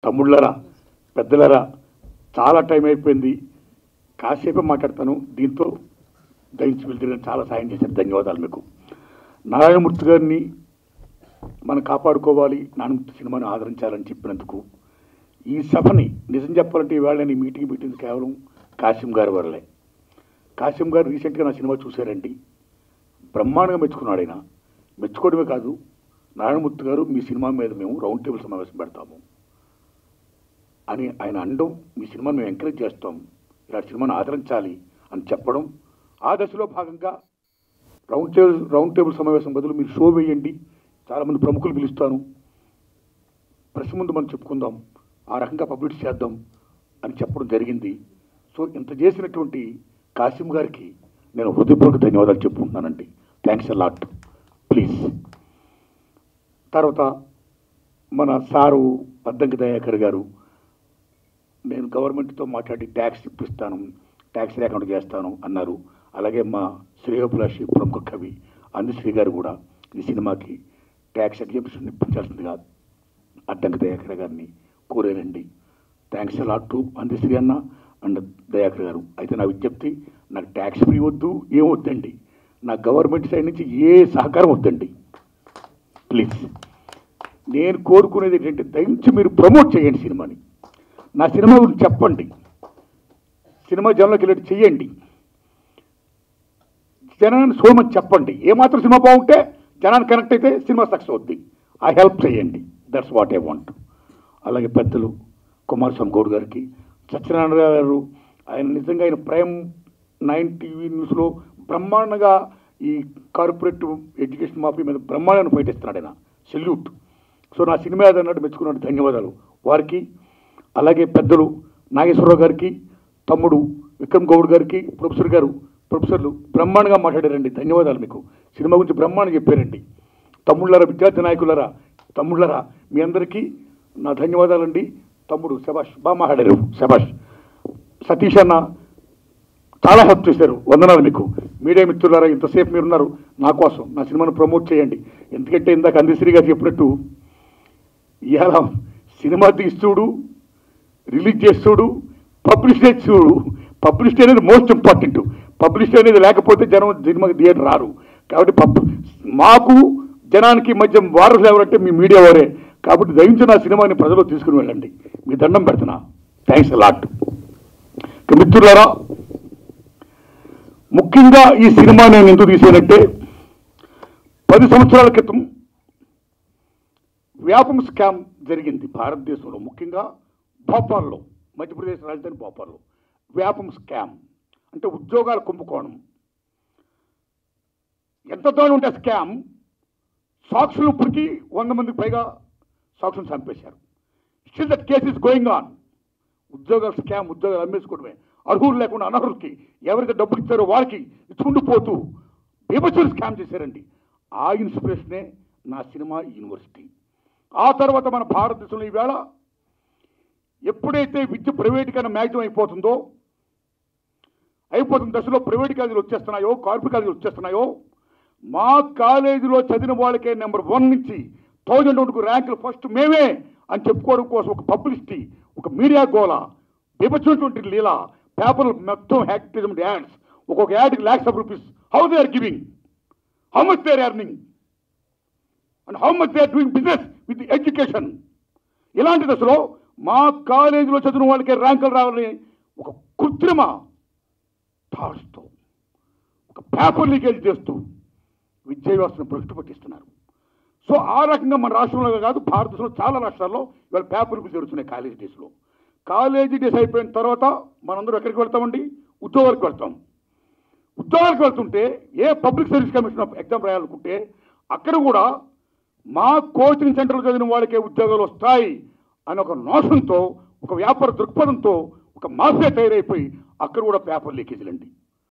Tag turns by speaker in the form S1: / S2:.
S1: తమ్ముళ్ళరా, పెద్దలరా, చాలా టైం అయిపోయింది. కాసేపే మాట్లాడతాను. దీంతో దయించి వెళ్తే చాలా సాయం చేశారు. ధన్యవాదాలు మీకు. నారాయణమూర్తి గారిని మనం కాపాడుకోవాలి, నారాయణమూర్తి సినిమాని ఆదరించాలని చెప్పినందుకు ఈ సభని నిజం చెప్పాలంటే ఈవేళ నేను మీటింగ్ పెట్టింది కేవలం కాసిం గారి వల్లే. కాసిం గారు రీసెంట్గా నా సినిమా చూశారండి. బ్రహ్మాండంగా మెచ్చుకున్నాడు. ఆయన మెచ్చుకోవడమే కాదు, నారాయణమూర్తి గారు మీ సినిమా మీద మేము రౌండ్ టేబుల్ సమావేశం పెడతాము అని ఆయన అనడం, మీ సినిమాను మేము ఎంకరేజ్ చేస్తాం, ఇలాంటి సినిమాను ఆదరించాలి అని చెప్పడం. ఆ దశలో భాగంగా రౌండ్ టేబుల్ సమావేశం బదులు మీరు షో వేయండి, చాలామంది ప్రముఖులు పిలుస్తాను, ప్రెస్ ముందు మనం చెప్పుకుందాం, ఆ రకంగా పబ్లిష్ చేద్దాం అని చెప్పడం జరిగింది. సో ఇంత చేసినటువంటి కాసిం గారికి నేను హృదయపూర్వక ధన్యవాదాలు చెప్పుకుంటున్నానండి. Thanks a lot. ప్లీజ్. తర్వాత మన సారు అద్దంకి దయాకర్ గారు, నేను గవర్నమెంట్తో మాట్లాడి ట్యాక్స్ ఇప్పిస్తాను, ట్యాక్స్ లేకుండా చేస్తాను అన్నారు. అలాగే మా శ్రేయోభిలాషి ప్రముఖ కవి అందశ్రీ గారు కూడా ఈ సినిమాకి ట్యాక్స్ ఎగ్జిబిషన్ ఇప్పించాల్సిందిగా అద్దంకి దయాకర్ గారిని కోరారండి. థ్యాంక్స్ అలాట్ టు అందశ్రీ అన్న అండ్ దయాకర్ గారు. అయితే నా విజ్ఞప్తి, నాకు ట్యాక్స్ ఫ్రీ వద్దు, ఏం వద్దండి, నా గవర్నమెంట్ సైడ్ నుంచి ఏ సహకారం వద్దండి. ప్లీజ్. నేను కోరుకునేది ఏంటంటే దయచేసి మీరు ప్రమోట్ చేయండి సినిమాని, నా సినిమా గురించి చెప్పండి, సినిమా జనంలోకి వెళ్ళి చెయ్యండి, జనాన్ని చూడమని చెప్పండి. ఏమాత్రం సినిమా బాగుంటే జనాన్ని కనెక్ట్ అయితే సినిమా సక్సెస్ అవుద్ది. ఆ హెల్ప్ చేయండి. That's what I want. అలాగే పెద్దలు కుమారస్వామి గౌడ్ గారికి, సత్యనారాయణ గారు, ఆయన నిజంగా ఆయన ప్రైమ్ 9 టీవీ న్యూస్లో బ్రహ్మాండంగా ఈ కార్పొరేట్ ఎడ్యుకేషన్ మాఫీ మీద బ్రహ్మాండాన్ని ఫైట్ ఇస్తున్నాడు ఆయన. సెల్యూట్. సో నా సినిమా అన్నట్టు మెచ్చుకున్నాడు. ధన్యవాదాలు వారికి. అలాగే పెద్దలు నాగేశ్వరరావు గారికి, తమ్ముడు విక్రమ్ గౌడ్ గారికి, ప్రొఫెసర్లు బ్రహ్మాండంగా మాట్లాడారండి. ధన్యవాదాలు మీకు. సినిమా గురించి బ్రహ్మాండంగా చెప్పారండి. తమ్ముళ్ళరా, విద్యార్థి నాయకులరా, తమ్ముళ్ళరా, మీ అందరికీ నా ధన్యవాదాలండి. తమ్ముడు శభాష్, బాగా మాట్లాడారు, శభాష్. సతీష్ అన్న చాలా హెల్ప్ చేశారు, వందనాలు మీకు. మీడియా మిత్రులారా, ఇంతసేపు మీరున్నారు నా కోసం, నా సినిమాను ప్రమోట్ చేయండి. ఎందుకంటే ఇందాక అందశ్రీ గారు చెప్పినట్టు ఇవాళ సినిమా తీస్తుడు, రిలీజ్ చేస్తుడు, పబ్లిష్ చేస్తుడు. పబ్లిష్ అనేది మోస్ట్ ఇంపార్టెంట్. పబ్లిష్ అనేది లేకపోతే జనం సినిమాకి థియేటర్ రారు. కాబట్టి మాకు జనానికి మధ్య వారసులు ఎవరంటే మీ మీడియా వారే. కాబట్టి దయించి నా సినిమాని ప్రజలు తీసుకుని వెళ్ళండి. మీ దండం పెడుతున్నా. Thanks lot. మిత్రులారా, ముఖ్యంగా ఈ సినిమా నేను ఎందుకు తీసానంటే 10 సంవత్సరాల క్రితం వ్యాపం స్కామ్ జరిగింది భారతదేశంలో, ముఖ్యంగా భోపాల్లో, మధ్యప్రదేశ్ రాజధాని భోపాల్లో. వ్యాపం స్కామ్ అంటే ఉద్యోగాల కుంభకోణం. ఎంత దూరం ఉంటే స్కామ్, సాక్షులు ఇప్పటికీ 100 మందికి పైగా సాక్షులు చంపేశారు. Still that case is going on. ఉద్యోగాల స్కామ్, ఉద్యోగాలు అమ్మేసుకోవడమే. అర్హులు లేకుండా అనర్హులకి, ఎవరికి డబ్బులు ఇచ్చారో వాళ్ళకి ఇచ్చుకుంటూ బీభత్సమైన స్కామ్ చేశారండి. ఆ ఇన్స్పిరేషనే నా సినిమా యూనివర్సిటీ. ఆ తర్వాత మన భారతదేశంలో ఈవేళ ఎప్పుడైతే విద్య ప్రైవేటీకరణ మ్యాక్సిమం అయిపోతున్న దశలో ప్రైవేట్ కాలేజీలు వచ్చేస్తున్నాయో, కార్పొరేట్ కాలేజీలు వచ్చేస్తున్నాయో, మా కాలేజీలో చదివిన వాళ్ళకే నెంబర్ 1 నుంచి 1000 వరకు ర్యాంకులు ఫస్ట్ మేమే అని చెప్పుకోవడం కోసం ఒక పబ్లిసిటీ, ఒక మీడియా గోళ, విభజించినటువంటి లీలా, పేపర్లు మొత్తం యాక్టివిజం యాడ్స్, ఒక్కొక్క యాడ్కి lakhs of rupees. How they are giving, how much they are earning and how much they are doing business with education. ఇలాంటి దశలో మా కాలేజీలో చదివిన వాళ్ళకే ర్యాంకులు రావాలని ఒక కృత్రిమ థాట్స్తో, ఒక పేపర్ లీకేజ్ చేస్తూ విద్యా వ్యవస్థను భ్రష్టు పట్టిస్తున్నారు. సో ఆ రకంగా మన రాష్ట్రంలో కాదు, భారతదేశంలో చాలా రాష్ట్రాల్లో ఇవాళ పేపర్ లీకేజ్ జరుగుతున్నాయి కాలేజీ డేస్లో. కాలేజీ డేస్ అయిపోయిన తర్వాత మనందరూ ఎక్కడికి వెళ్తామండి? ఉద్యోగాలకు వెళ్తాం. ఉద్యోగాలకు వెళ్తుంటే ఏ public service commission of exam రాయాలనుకుంటే అక్కడ కూడా మా కోచింగ్ సెంటర్లో చదివిన వాళ్ళకే ఉద్యోగాలు వస్తాయి అని ఒక నోషన్తో, ఒక వ్యాపార దృక్పథంతో ఒక మాఫియా తయారైపోయి అక్కడ కూడా పేపర్ లీకేజీలండి.